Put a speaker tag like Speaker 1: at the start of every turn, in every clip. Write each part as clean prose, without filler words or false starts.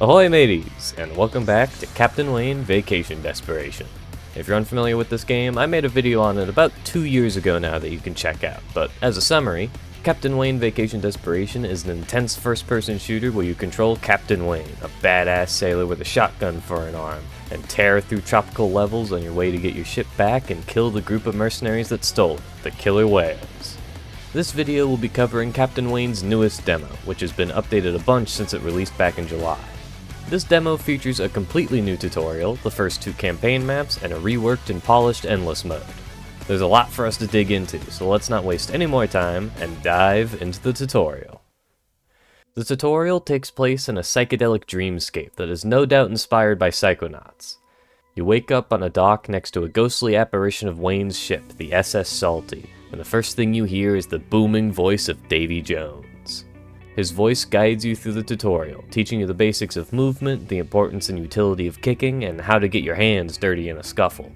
Speaker 1: Ahoy mateys, and welcome back to Captain Wayne Vacation Desperation. If you're unfamiliar with this game, I made a video on it about 2 years ago now that you can check out, but as a summary, Captain Wayne Vacation Desperation is an intense first-person shooter where you control Captain Wayne, a badass sailor with a shotgun for an arm, and tear through tropical levels on your way to get your ship back and kill the group of mercenaries that stole it, the Killer Whales. This video will be covering Captain Wayne's newest demo, which has been updated a bunch since it released back in July. This demo features a completely new tutorial, the first 2 campaign maps, and a reworked and polished endless mode. There's a lot for us to dig into, so let's not waste any more time and dive into the tutorial. The tutorial takes place in a psychedelic dreamscape that is no doubt inspired by Psychonauts. You wake up on a dock next to a ghostly apparition of Wayne's ship, the SS Salty, and the first thing you hear is the booming voice of Davy Jones. His voice guides you through the tutorial, teaching you the basics of movement, the importance and utility of kicking, and how to get your hands dirty in a scuffle.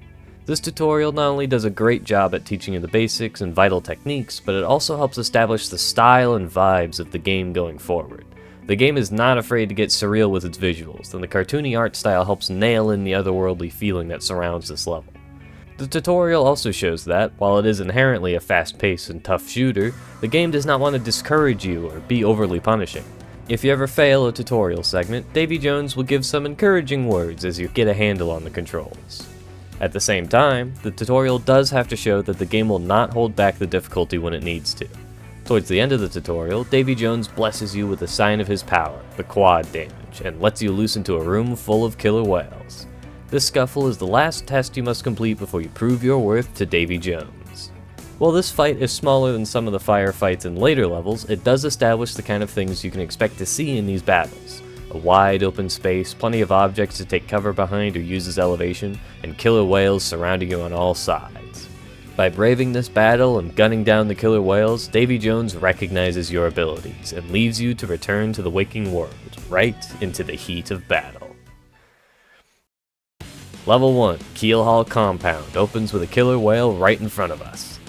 Speaker 1: This tutorial not only does a great job at teaching you the basics and vital techniques, but it also helps establish the style and vibes of the game going forward. The game is not afraid to get surreal with its visuals, and the cartoony art style helps nail in the otherworldly feeling that surrounds this level. The tutorial also shows that, while it is inherently a fast-paced and tough shooter, the game does not want to discourage you or be overly punishing. If you ever fail a tutorial segment, Davy Jones will give some encouraging words as you get a handle on the controls. At the same time, the tutorial does have to show that the game will not hold back the difficulty when it needs to. Towards the end of the tutorial, Davy Jones blesses you with a sign of his power, the quad damage, and lets you loose into a room full of killer whales. This scuffle is the last test you must complete before you prove your worth to Davy Jones. While this fight is smaller than some of the firefights in later levels, it does establish the kind of things you can expect to see in these battles. A wide open space, plenty of objects to take cover behind or use as elevation, and killer whales surrounding you on all sides. By braving this battle and gunning down the killer whales, Davy Jones recognizes your abilities and leaves you to return to the waking world, right into the heat of battle. Level 1, Keelhaul Compound, opens with a killer whale right in front of us.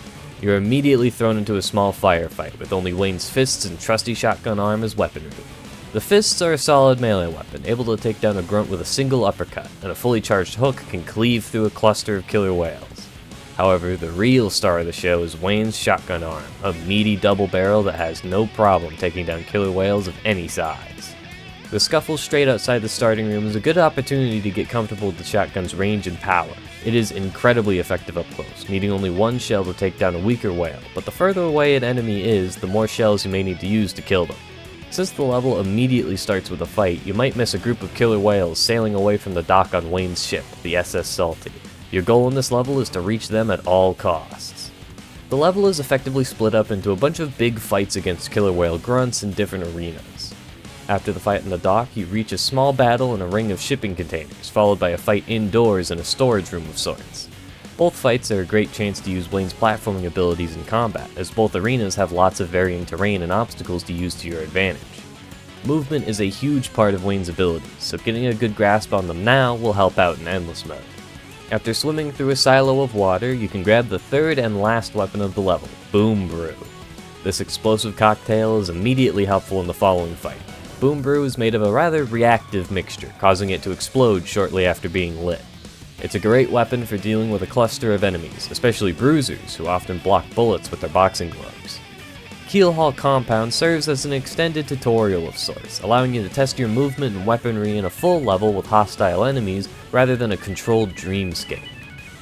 Speaker 1: You're immediately thrown into a small firefight with only Wayne's fists and trusty shotgun arm as weaponry. The fists are a solid melee weapon, able to take down a grunt with a single uppercut, and a fully charged hook can cleave through a cluster of killer whales. However, the real star of the show is Wayne's shotgun arm, a meaty double barrel that has no problem taking down killer whales of any size. The scuffle straight outside the starting room is a good opportunity to get comfortable with the shotgun's range and power. It is incredibly effective up close, needing only 1 shell to take down a weaker whale, but the further away an enemy is, the more shells you may need to use to kill them. Since the level immediately starts with a fight, you might miss a group of killer whales sailing away from the dock on Wayne's ship, the SS Salty. Your goal in this level is to reach them at all costs. The level is effectively split up into a bunch of big fights against killer whale grunts in different arenas. After the fight in the dock, you reach a small battle in a ring of shipping containers, followed by a fight indoors in a storage room of sorts. Both fights are a great chance to use Wayne's platforming abilities in combat, as both arenas have lots of varying terrain and obstacles to use to your advantage. Movement is a huge part of Wayne's abilities, so getting a good grasp on them now will help out in endless mode. After swimming through a silo of water, you can grab the third and last weapon of the level, Boom Brew. This explosive cocktail is immediately helpful in the following fight. Boom Brew is made of a rather reactive mixture, causing it to explode shortly after being lit. It's a great weapon for dealing with a cluster of enemies, especially bruisers, who often block bullets with their boxing gloves. Keelhaul Compound serves as an extended tutorial of sorts, allowing you to test your movement and weaponry in a full level with hostile enemies rather than a controlled dreamscape.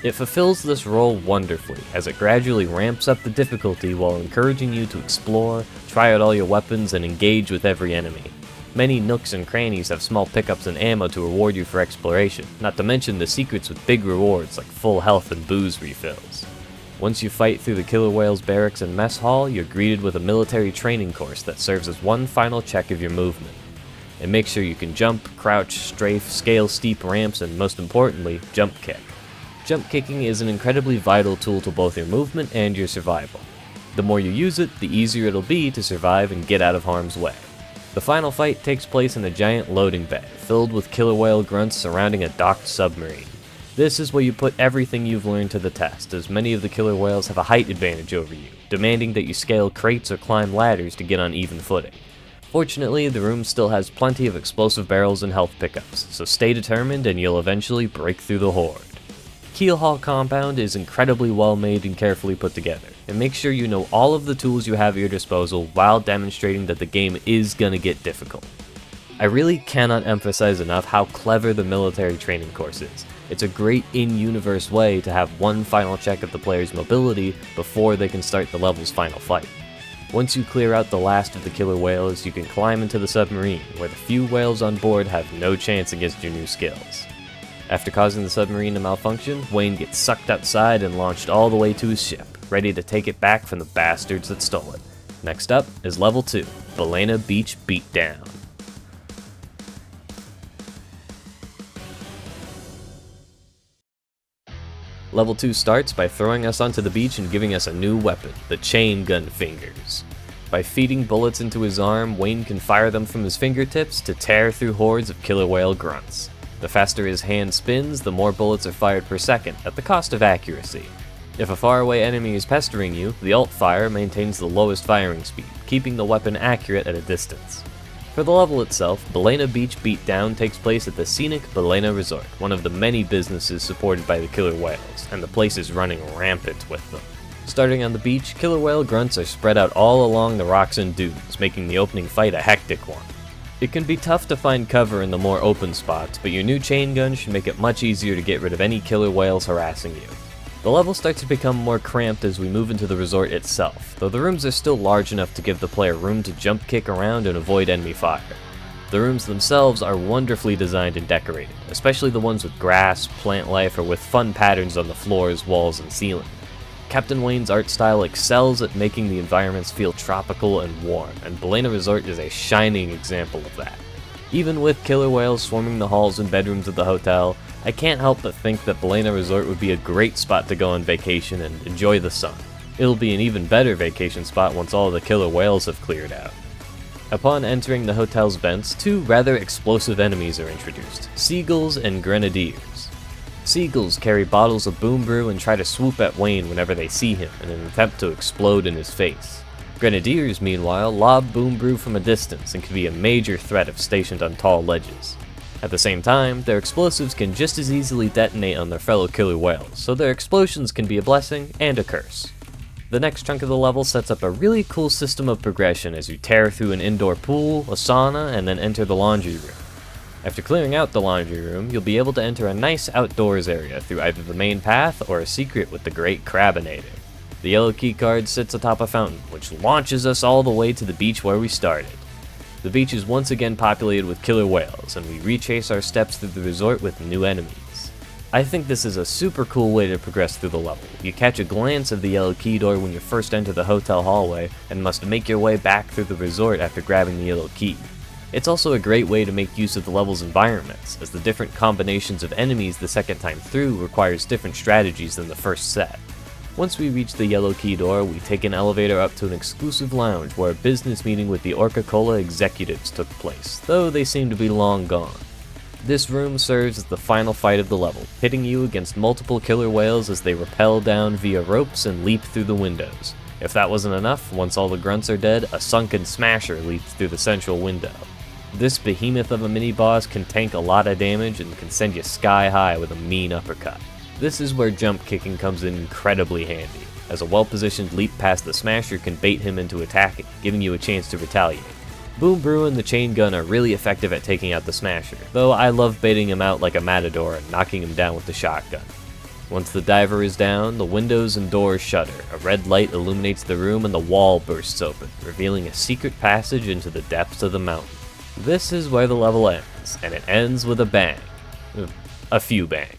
Speaker 1: It fulfills this role wonderfully, as it gradually ramps up the difficulty while encouraging you to explore, try out all your weapons, and engage with every enemy. Many nooks and crannies have small pickups and ammo to reward you for exploration, not to mention the secrets with big rewards like full health and booze refills. Once you fight through the killer whales barracks and mess hall, you're greeted with a military training course that serves as one final check of your movement. It makes sure you can jump, crouch, strafe, scale steep ramps, and most importantly, jump kick. Jump kicking is an incredibly vital tool to both your movement and your survival. The more you use it, the easier it'll be to survive and get out of harm's way. The final fight takes place in a giant loading bay, filled with killer whale grunts surrounding a docked submarine. This is where you put everything you've learned to the test, as many of the killer whales have a height advantage over you, demanding that you scale crates or climb ladders to get on even footing. Fortunately, the room still has plenty of explosive barrels and health pickups, so stay determined and you'll eventually break through the horde. Keelhaul compound is incredibly well made and carefully put together, and make sure you know all of the tools you have at your disposal while demonstrating that the game is gonna get difficult. I really cannot emphasize enough how clever the military training course is. It's a great in-universe way to have one final check of the player's mobility before they can start the level's final fight. Once you clear out the last of the killer whales, you can climb into the submarine, where the few whales on board have no chance against your new skills. After causing the submarine to malfunction, Wayne gets sucked outside and launched all the way to his ship, ready to take it back from the bastards that stole it. Next up is Level 2, Balena Beach Beatdown. Level 2 starts by throwing us onto the beach and giving us a new weapon, the chain gun fingers. By feeding bullets into his arm, Wayne can fire them from his fingertips to tear through hordes of killer whale grunts. The faster his hand spins, the more bullets are fired per second, at the cost of accuracy. If a faraway enemy is pestering you, the alt fire maintains the lowest firing speed, keeping the weapon accurate at a distance. For the level itself, Balena Beach Beatdown takes place at the scenic Balena Resort, one of the many businesses supported by the killer whales, and the place is running rampant with them. Starting on the beach, killer whale grunts are spread out all along the rocks and dunes, making the opening fight a hectic one. It can be tough to find cover in the more open spots, but your new chain gun should make it much easier to get rid of any killer whales harassing you. The level starts to become more cramped as we move into the resort itself, though the rooms are still large enough to give the player room to jump kick around and avoid enemy fire. The rooms themselves are wonderfully designed and decorated, especially the ones with grass, plant life, or with fun patterns on the floors, walls, and ceiling. Captain Wayne's art style excels at making the environments feel tropical and warm, and Balena Resort is a shining example of that. Even with killer whales swarming the halls and bedrooms of the hotel, I can't help but think that Balena Resort would be a great spot to go on vacation and enjoy the sun. It'll be an even better vacation spot once all the killer whales have cleared out. Upon entering the hotel's vents, two rather explosive enemies are introduced, seagulls and grenadiers. Seagulls carry bottles of boom brew and try to swoop at Wayne whenever they see him in an attempt to explode in his face. Grenadiers, meanwhile, lob boom brew from a distance and can be a major threat if stationed on tall ledges. At the same time, their explosives can just as easily detonate on their fellow killer whales, so their explosions can be a blessing and a curse. The next chunk of the level sets up a really cool system of progression as you tear through an indoor pool, a sauna, and then enter the laundry room. After clearing out the laundry room, you'll be able to enter a nice outdoors area through either the main path or a secret with the Great Crabinator. The yellow keycard sits atop a fountain, which launches us all the way to the beach where we started. The beach is once again populated with killer whales, and we retrace our steps through the resort with new enemies. I think this is a super cool way to progress through the level. You catch a glance of the yellow key door when you first enter the hotel hallway, and must make your way back through the resort after grabbing the yellow key. It's also a great way to make use of the level's environments, as the different combinations of enemies the second time through requires different strategies than the first set. Once we reach the yellow key door, we take an elevator up to an exclusive lounge where a business meeting with the Orca-Cola executives took place, though they seem to be long gone. This room serves as the final fight of the level, pitting you against multiple killer whales as they rappel down via ropes and leap through the windows. If that wasn't enough, once all the grunts are dead, a sunken smasher leaps through the central window. This behemoth of a mini-boss can tank a lot of damage and can send you sky high with a mean uppercut. This is where jump kicking comes in incredibly handy, as a well-positioned leap past the smasher can bait him into attacking, giving you a chance to retaliate. Boom Brew and the chain gun are really effective at taking out the smasher, though I love baiting him out like a matador and knocking him down with the shotgun. Once the diver is down, the windows and doors shutter, a red light illuminates the room and the wall bursts open, revealing a secret passage into the depths of the mountain. This is where the level ends, and it ends with a bang. A few bangs.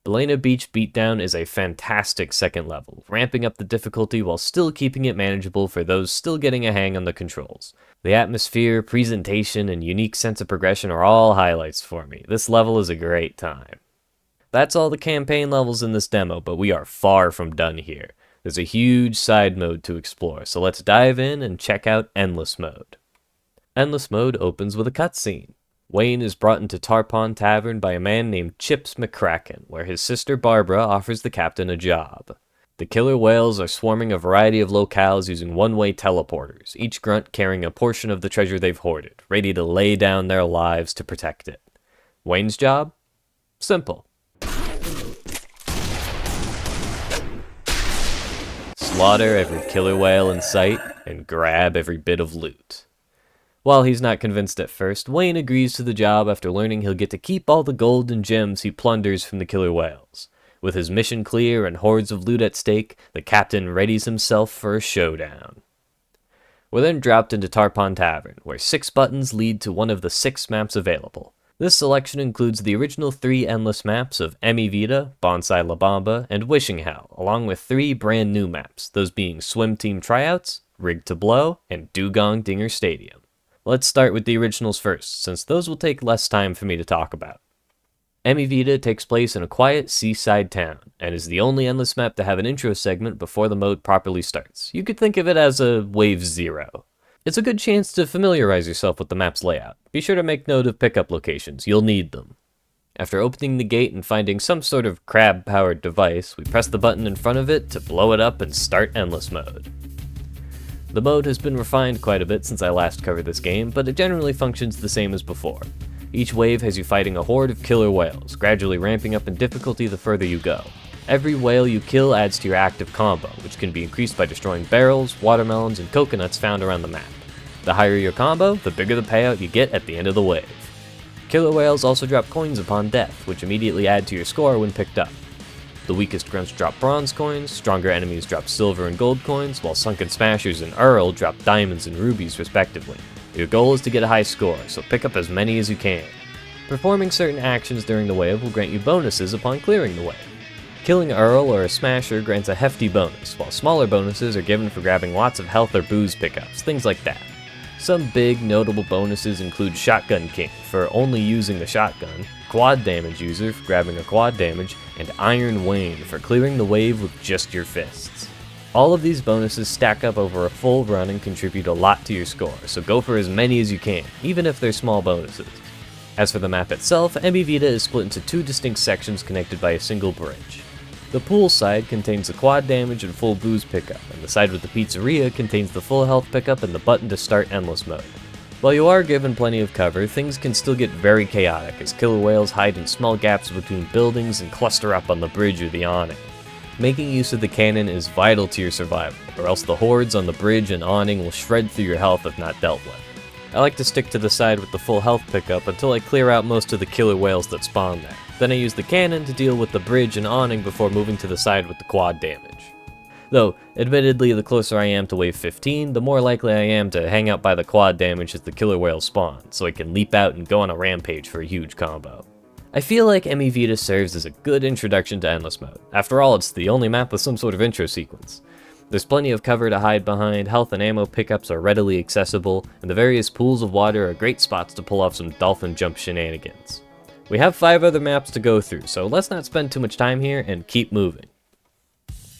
Speaker 1: Balena Beach Beatdown is a fantastic second level, ramping up the difficulty while still keeping it manageable for those still getting a hang on the controls. The atmosphere, presentation, and unique sense of progression are all highlights for me. This level is a great time. That's all the campaign levels in this demo, but we are far from done here. There's a huge side mode to explore, so let's dive in and check out Endless Mode. Endless Mode opens with a cutscene. Wayne is brought into Tarpon Tavern by a man named Chips McCracken, where his sister Barbara offers the captain a job. The killer whales are swarming a variety of locales using one-way teleporters, each grunt carrying a portion of the treasure they've hoarded, ready to lay down their lives to protect it. Wayne's job? Simple. Slaughter every killer whale in sight, and grab every bit of loot. While he's not convinced at first, Wayne agrees to the job after learning he'll get to keep all the gold and gems he plunders from the killer whales. With his mission clear and hordes of loot at stake, the captain readies himself for a showdown. We're then dropped into Tarpon Tavern, where 6 buttons lead to one of the 6 maps available. This selection includes the original 3 endless maps of Emivita, Bonsai La Bomba, and Wishing Hell, along with 3 brand new maps, those being Swimteam Tryouts, Rig to Blow, and Dugong Dinger Stadium. Let's start with the originals first, since those will take less time for me to talk about. Emivita takes place in a quiet seaside town, and is the only endless map to have an intro segment before the mode properly starts. You could think of it as a Wave 0. It's a good chance to familiarize yourself with the map's layout. Be sure to make note of pickup locations, you'll need them. After opening the gate and finding some sort of crab-powered device, we press the button in front of it to blow it up and start endless mode. The mode has been refined quite a bit since I last covered this game, but it generally functions the same as before. Each wave has you fighting a horde of killer whales, gradually ramping up in difficulty the further you go. Every whale you kill adds to your active combo, which can be increased by destroying barrels, watermelons, and coconuts found around the map. The higher your combo, the bigger the payout you get at the end of the wave. Killer whales also drop coins upon death, which immediately add to your score when picked up. The weakest grunts drop bronze coins, stronger enemies drop silver and gold coins, while Sunken Smashers and Earl drop diamonds and rubies respectively. Your goal is to get a high score, so pick up as many as you can. Performing certain actions during the wave will grant you bonuses upon clearing the wave. Killing Earl or a Smasher grants a hefty bonus, while smaller bonuses are given for grabbing lots of health or booze pickups, things like that. Some big notable bonuses include Shotgun King for only using the shotgun, Quad Damage User for grabbing a quad damage, and Iron Wayne for clearing the wave with just your fists. All of these bonuses stack up over a full run and contribute a lot to your score, so go for as many as you can, even if they're small bonuses. As for the map itself, Emivita is split into 2 distinct sections connected by a single bridge. The pool side contains the quad damage and full booze pickup, and the side with the pizzeria contains the full health pickup and the button to start endless mode. While you are given plenty of cover, things can still get very chaotic as killer whales hide in small gaps between buildings and cluster up on the bridge or the awning. Making use of the cannon is vital to your survival, or else the hordes on the bridge and awning will shred through your health if not dealt with. I like to stick to the side with the full health pickup until I clear out most of the killer whales that spawn there. Then I use the cannon to deal with the bridge and awning before moving to the side with the quad damage. Though, admittedly, the closer I am to wave 15, the more likely I am to hang out by the quad damage as the killer whales spawn, so I can leap out and go on a rampage for a huge combo. I feel like Emivita serves as a good introduction to endless mode. After all, it's the only map with some sort of intro sequence. There's plenty of cover to hide behind, health and ammo pickups are readily accessible, and the various pools of water are great spots to pull off some dolphin jump shenanigans. We have 5 other maps to go through, so let's not spend too much time here and keep moving.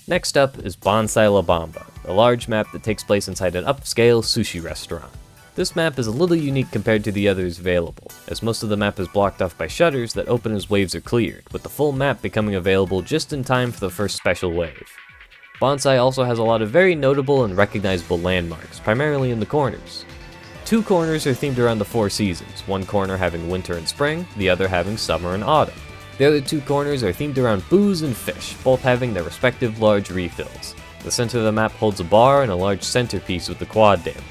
Speaker 1: Next up is Bonsai La Bomba, a large map that takes place inside an upscale sushi restaurant. This map is a little unique compared to the others available, as most of the map is blocked off by shutters that open as waves are cleared, with the full map becoming available just in time for the first special wave. Bonsai also has a lot of very notable and recognizable landmarks, primarily in the corners. 2 corners are themed around the 4 seasons, one corner having winter and spring, the other having summer and autumn. The other 2 corners are themed around booze and fish, both having their respective large refills. The center of the map holds a bar and a large centerpiece with the quad damage.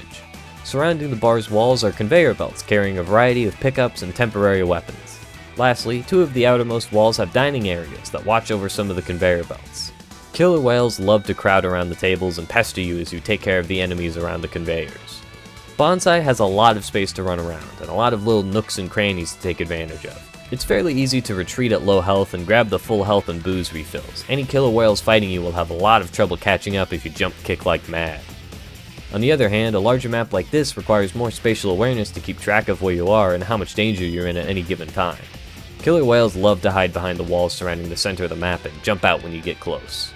Speaker 1: Surrounding the bar's walls are conveyor belts carrying a variety of pickups and temporary weapons. Lastly, 2 of the outermost walls have dining areas that watch over some of the conveyor belts. Killer whales love to crowd around the tables and pester you as you take care of the enemies around the conveyors. Bonsai has a lot of space to run around, and a lot of little nooks and crannies to take advantage of. It's fairly easy to retreat at low health and grab the full health and booze refills. Any killer whales fighting you will have a lot of trouble catching up if you jump kick like mad. On the other hand, a larger map like this requires more spatial awareness to keep track of where you are and how much danger you're in at any given time. Killer whales love to hide behind the walls surrounding the center of the map and jump out when you get close.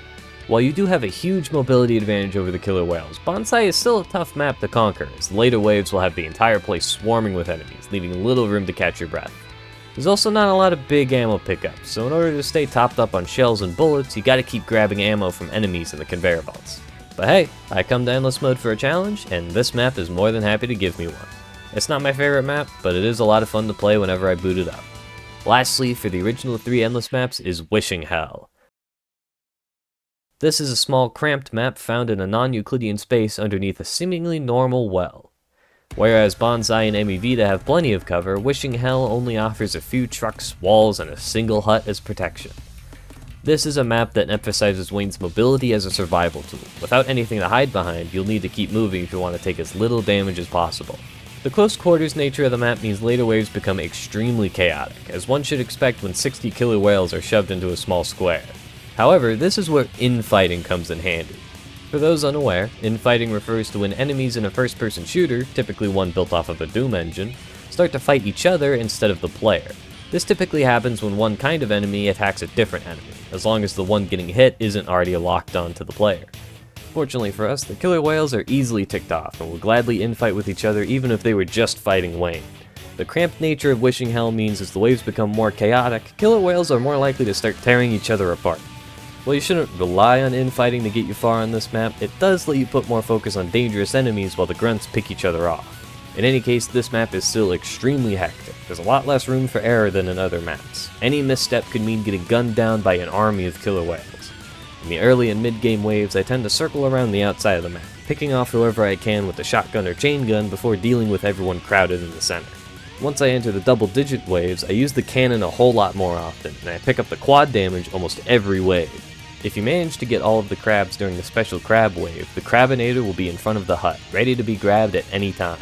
Speaker 1: While you do have a huge mobility advantage over the killer whales, Bonsai is still a tough map to conquer, as later waves will have the entire place swarming with enemies, leaving little room to catch your breath. There's also not a lot of big ammo pickups, so in order to stay topped up on shells and bullets, you gotta keep grabbing ammo from enemies in the conveyor belts. But hey, I come to Endless Mode for a challenge, and this map is more than happy to give me one. It's not my favorite map, but it is a lot of fun to play whenever I boot it up. Lastly, for the original 3 Endless maps is Wishing Hell. This is a small cramped map found in a non-Euclidean space underneath a seemingly normal well. Whereas Bonsai and Emivita have plenty of cover, Wishing Hell only offers a few trucks, walls, and a single hut as protection. This is a map that emphasizes Wayne's mobility as a survival tool. Without anything to hide behind, you'll need to keep moving if you want to take as little damage as possible. The close quarters nature of the map means later waves become extremely chaotic, as one should expect when 60 killer whales are shoved into a small square. However, this is where infighting comes in handy. For those unaware, infighting refers to when enemies in a first-person shooter, typically one built off of a Doom engine, start to fight each other instead of the player. This typically happens when one kind of enemy attacks a different enemy, as long as the one getting hit isn't already locked on to the player. Fortunately for us, the killer whales are easily ticked off and will gladly infight with each other even if they were just fighting Wayne. The cramped nature of Wishing Hell means as the waves become more chaotic, killer whales are more likely to start tearing each other apart. While you shouldn't rely on infighting to get you far on this map, it does let you put more focus on dangerous enemies while the grunts pick each other off. In any case, this map is still extremely hectic. There's a lot less room for error than in other maps. Any misstep could mean getting gunned down by an army of killer whales. In the early and mid-game waves, I tend to circle around the outside of the map, picking off whoever I can with a shotgun or chain gun before dealing with everyone crowded in the center. Once I enter the double-digit waves, I use the cannon a whole lot more often, and I pick up the quad damage almost every wave. If you manage to get all of the crabs during the special crab wave, the Crabinator will be in front of the hut, ready to be grabbed at any time.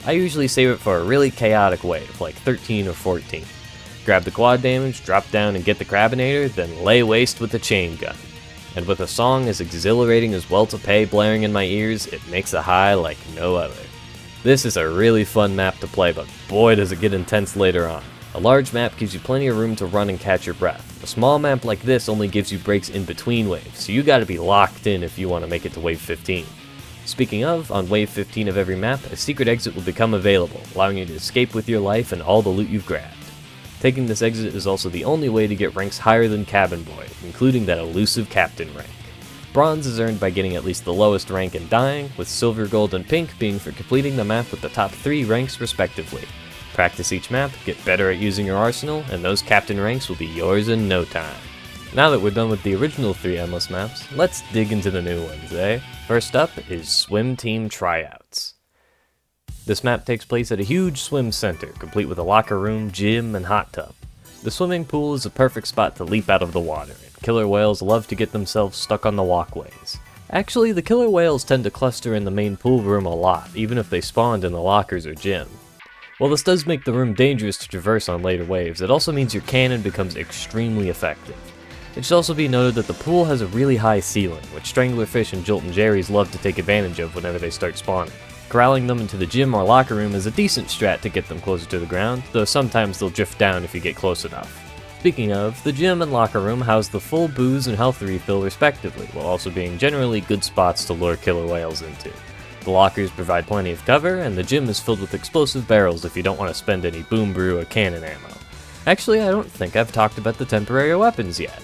Speaker 1: I usually save it for a really chaotic wave, like 13 or 14. Grab the quad damage, drop down and get the Crabinator, then lay waste with the chain gun. And with a song as exhilarating as Well to Pay blaring in my ears, it makes a high like no other. This is a really fun map to play, but boy does it get intense later on. A large map gives you plenty of room to run and catch your breath. A small map like this only gives you breaks in between waves, so you gotta be locked in if you want to make it to wave 15. Speaking of, on wave 15 of every map, a secret exit will become available, allowing you to escape with your life and all the loot you've grabbed. Taking this exit is also the only way to get ranks higher than Cabin Boy, including that elusive Captain rank. Bronze is earned by getting at least the lowest rank and dying, with Silver, Gold, and Pink being for completing the map with the top 3 ranks respectively. Practice each map, get better at using your arsenal, and those Captain ranks will be yours in no time. Now that we're done with the original 3 Endless maps, let's dig into the new ones, eh? First up is Swimteam Tryouts. This map takes place at a huge swim center, complete with a locker room, gym, and hot tub. The swimming pool is a perfect spot to leap out of the water, and killer whales love to get themselves stuck on the walkways. Actually, the killer whales tend to cluster in the main pool room a lot, even if they spawned in the lockers or gym. While this does make the room dangerous to traverse on later waves, it also means your cannon becomes extremely effective. It should also be noted that the pool has a really high ceiling, which Stranglerfish and Joltin' Jerry's love to take advantage of whenever they start spawning. Corralling them into the gym or locker room is a decent strat to get them closer to the ground, though sometimes they'll drift down if you get close enough. Speaking of, the gym and locker room house the full booze and health refill respectively, while also being generally good spots to lure killer whales into. The lockers provide plenty of cover, and the gym is filled with explosive barrels if you don't want to spend any boom brew or cannon ammo. Actually, I don't think I've talked about the temporary weapons yet.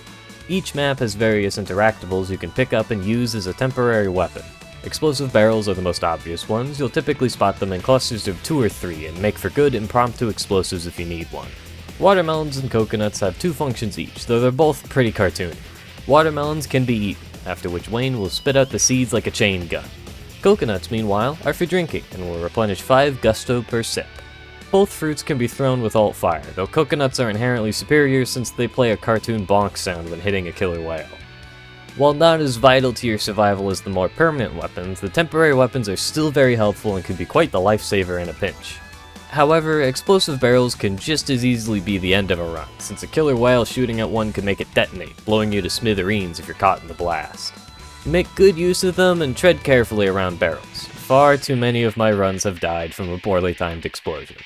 Speaker 1: Each map has various interactables you can pick up and use as a temporary weapon. Explosive barrels are the most obvious ones. You'll typically spot them in clusters of 2 or 3 and make for good impromptu explosives if you need one. Watermelons and coconuts have 2 functions each, though they're both pretty cartoony. Watermelons can be eaten, after which Wayne will spit out the seeds like a chain gun. Coconuts, meanwhile, are for drinking and will replenish 5 gusto per sip. Both fruits can be thrown with alt fire, though coconuts are inherently superior since they play a cartoon bonk sound when hitting a killer whale. While not as vital to your survival as the more permanent weapons, the temporary weapons are still very helpful and can be quite the lifesaver in a pinch. However, explosive barrels can just as easily be the end of a run, since a killer whale shooting at one can make it detonate, blowing you to smithereens if you're caught in the blast. Make good use of them and tread carefully around barrels. Far too many of my runs have died from a poorly timed explosion.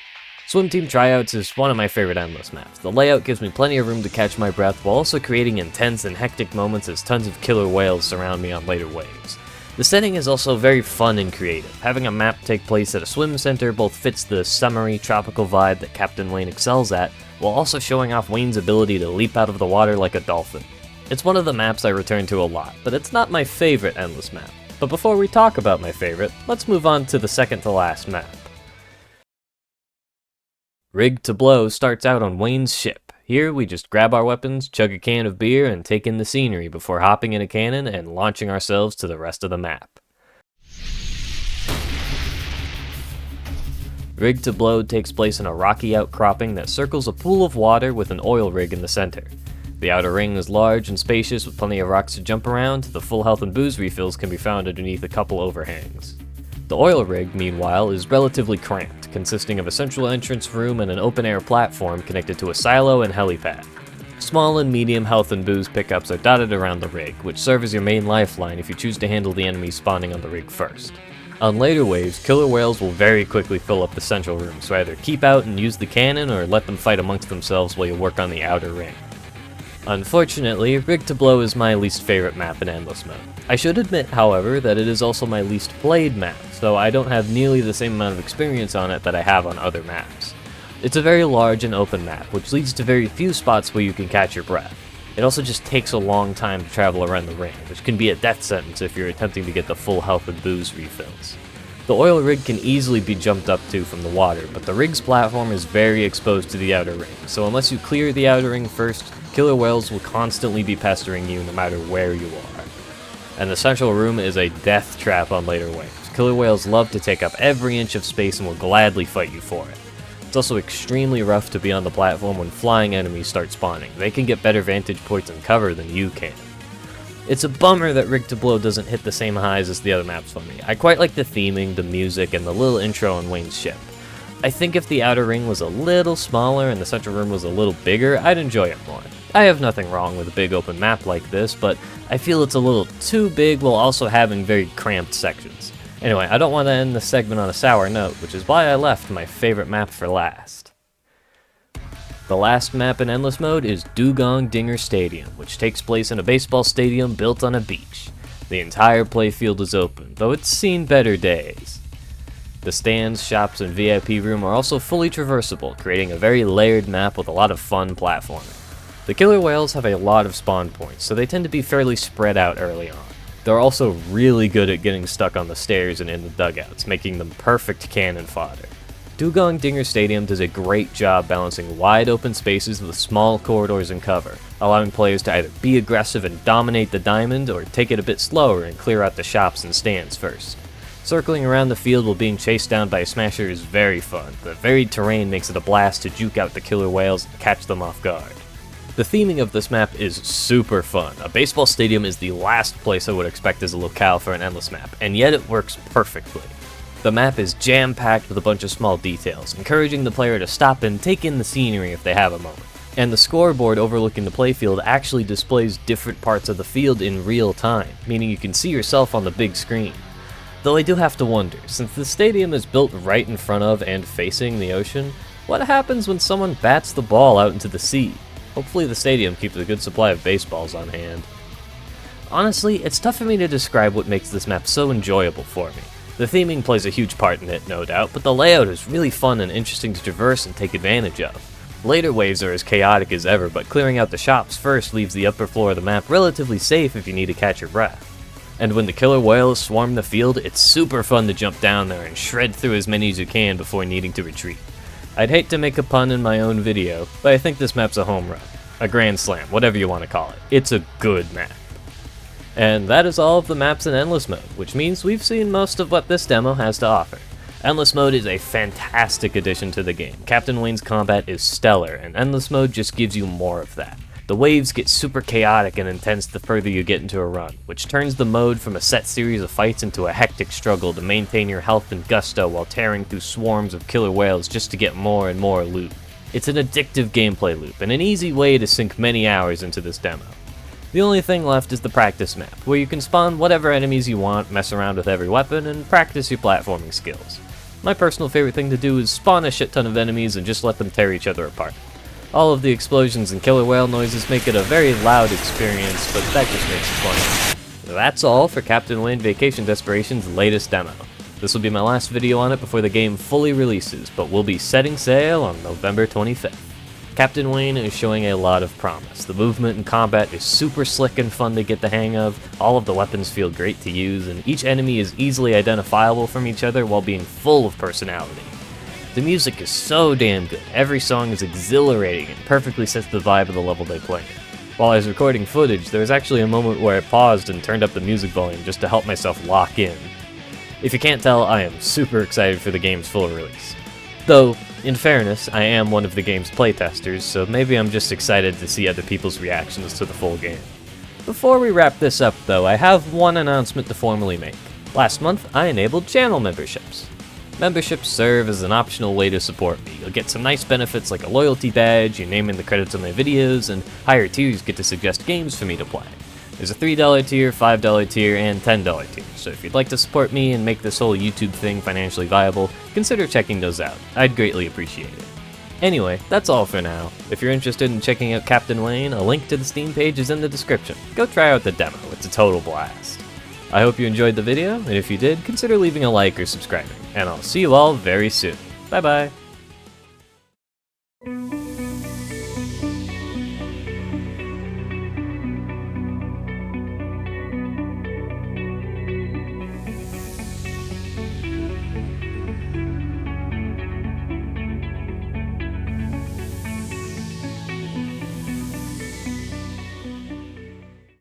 Speaker 1: Swimteam Tryouts is one of my favorite endless maps. The layout gives me plenty of room to catch my breath while also creating intense and hectic moments as tons of killer whales surround me on later waves. The setting is also very fun and creative. Having a map take place at a swim center both fits the summery, tropical vibe that Captain Wayne excels at, while also showing off Wayne's ability to leap out of the water like a dolphin. It's one of the maps I return to a lot, but it's not my favorite endless map. But before we talk about my favorite, let's move on to the second to last map. Rigged to Blow starts out on Wayne's ship. Here, we just grab our weapons, chug a can of beer, and take in the scenery before hopping in a cannon and launching ourselves to the rest of the map. Rigged to Blow takes place in a rocky outcropping that circles a pool of water with an oil rig in the center. The outer ring is large and spacious with plenty of rocks to jump around. The full health and booze refills can be found underneath a couple overhangs. The oil rig, meanwhile, is relatively cramped, consisting of a central entrance room and an open-air platform connected to a silo and helipad. Small and medium health and booze pickups are dotted around the rig, which serve as your main lifeline if you choose to handle the enemies spawning on the rig first. On later waves, killer whales will very quickly fill up the central room, so either keep out and use the cannon or let them fight amongst themselves while you work on the outer ring. Unfortunately, Rigged to Blow is my least favorite map in Endless Mode. I should admit, however, that it is also my least played map, so I don't have nearly the same amount of experience on it that I have on other maps. It's a very large and open map, which leads to very few spots where you can catch your breath. It also just takes a long time to travel around the ring, which can be a death sentence if you're attempting to get the full health and booze refills. The oil rig can easily be jumped up to from the water, but the rig's platform is very exposed to the outer ring, so unless you clear the outer ring first, killer whales will constantly be pestering you no matter where you are. And the central room is a death trap on later waves. Killer whales love to take up every inch of space and will gladly fight you for it. It's also extremely rough to be on the platform when flying enemies start spawning. They can get better vantage points and cover than you can. It's a bummer that Rigged to Blow doesn't hit the same highs as the other maps for me. I quite like the theming, the music, and the little intro on Wayne's ship. I think if the outer ring was a little smaller and the central room was a little bigger, I'd enjoy it more. I have nothing wrong with a big open map like this, but I feel it's a little too big while also having very cramped sections. Anyway, I don't want to end this segment on a sour note, which is why I left my favorite map for last. The last map in Endless Mode is Dugong Dinger Stadium, which takes place in a baseball stadium built on a beach. The entire playfield is open, though it's seen better days. The stands, shops, and VIP room are also fully traversable, creating a very layered map with a lot of fun platforming. The killer whales have a lot of spawn points, so they tend to be fairly spread out early on. They're also really good at getting stuck on the stairs and in the dugouts, making them perfect cannon fodder. Dugong Dinger Stadium does a great job balancing wide open spaces with small corridors and cover, allowing players to either be aggressive and dominate the diamond, or take it a bit slower and clear out the shops and stands first. Circling around the field while being chased down by a smasher is very fun. The varied terrain makes it a blast to juke out the killer whales and catch them off guard. The theming of this map is super fun. A baseball stadium is the last place I would expect as a locale for an endless map, and yet it works perfectly. The map is jam-packed with a bunch of small details, encouraging the player to stop and take in the scenery if they have a moment. And the scoreboard overlooking the playfield actually displays different parts of the field in real time, meaning you can see yourself on the big screen. Though I do have to wonder, since the stadium is built right in front of and facing the ocean, what happens when someone bats the ball out into the sea? Hopefully the stadium keeps a good supply of baseballs on hand. Honestly, it's tough for me to describe what makes this map so enjoyable for me. The theming plays a huge part in it, no doubt, but the layout is really fun and interesting to traverse and take advantage of. Later waves are as chaotic as ever, but clearing out the shops first leaves the upper floor of the map relatively safe if you need to catch your breath. And when the killer whales swarm the field, it's super fun to jump down there and shred through as many as you can before needing to retreat. I'd hate to make a pun in my own video, but I think this map's a home run. A grand slam, whatever you want to call it. It's a good map. And that is all of the maps in Endless Mode, which means we've seen most of what this demo has to offer. Endless Mode is a fantastic addition to the game. Captain Wayne's combat is stellar, and Endless Mode just gives you more of that. The waves get super chaotic and intense the further you get into a run, which turns the mode from a set series of fights into a hectic struggle to maintain your health and gusto while tearing through swarms of killer whales just to get more and more loot. It's an addictive gameplay loop, and an easy way to sink many hours into this demo. The only thing left is the practice map, where you can spawn whatever enemies you want, mess around with every weapon, and practice your platforming skills. My personal favorite thing to do is spawn a shit ton of enemies and just let them tear each other apart. All of the explosions and killer whale noises make it a very loud experience, but that just makes it fun. That's all for Captain Wayne Vacation Desperation's latest demo. This will be my last video on it before the game fully releases, but we'll be setting sail on November 25th. Captain Wayne is showing a lot of promise. The movement and combat is super slick and fun to get the hang of, all of the weapons feel great to use, and each enemy is easily identifiable from each other while being full of personality. The music is so damn good, every song is exhilarating and perfectly sets the vibe of the level they play in. While I was recording footage, there was actually a moment where I paused and turned up the music volume just to help myself lock in. If you can't tell, I am super excited for the game's full release. Though, in fairness, I am one of the game's playtesters, so maybe I'm just excited to see other people's reactions to the full game. Before we wrap this up though, I have one announcement to formally make. Last month, I enabled channel memberships. Memberships serve as an optional way to support me. You'll get some nice benefits like a loyalty badge, your name in the credits of my videos, and higher tiers get to suggest games for me to play. There's a $3 tier, $5 tier, and $10 tier, so if you'd like to support me and make this whole YouTube thing financially viable, consider checking those out. I'd greatly appreciate it. Anyway, that's all for now. If you're interested in checking out Captain Wayne, a link to the Steam page is in the description. Go try out the demo, it's a total blast. I hope you enjoyed the video, and if you did, consider leaving a like or subscribing, and I'll see you all very soon. Bye bye!